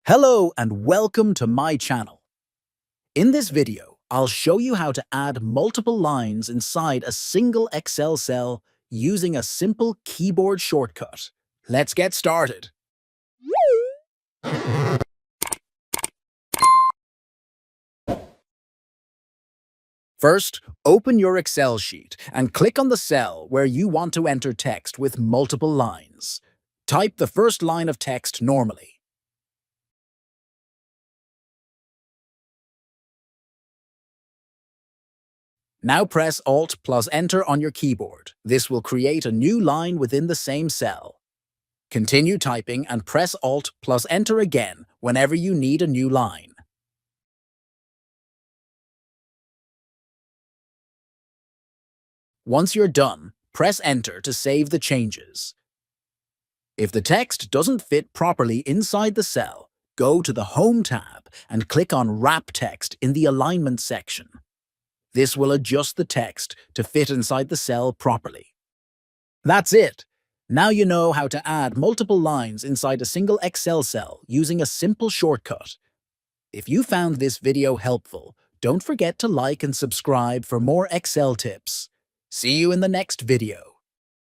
Hello and welcome to my channel. In this video, I'll show you how to add multiple lines inside a single Excel cell using a simple keyboard shortcut. Let's get started. First, open your Excel sheet and click on the cell where you want to enter text with multiple lines. Type the first line of text normally. Now press Alt plus Enter on your keyboard. This will create a new line within the same cell. Continue typing and press Alt plus Enter again whenever you need a new line. Once you're done, press Enter to save the changes. If the text doesn't fit properly inside the cell, go to the Home tab and click on Wrap Text in the Alignment section. This will adjust the text to fit inside the cell properly. That's it! Now you know how to add multiple lines inside a single Excel cell using a simple shortcut. If you found this video helpful, don't forget to like and subscribe for more Excel tips. See you in the next video.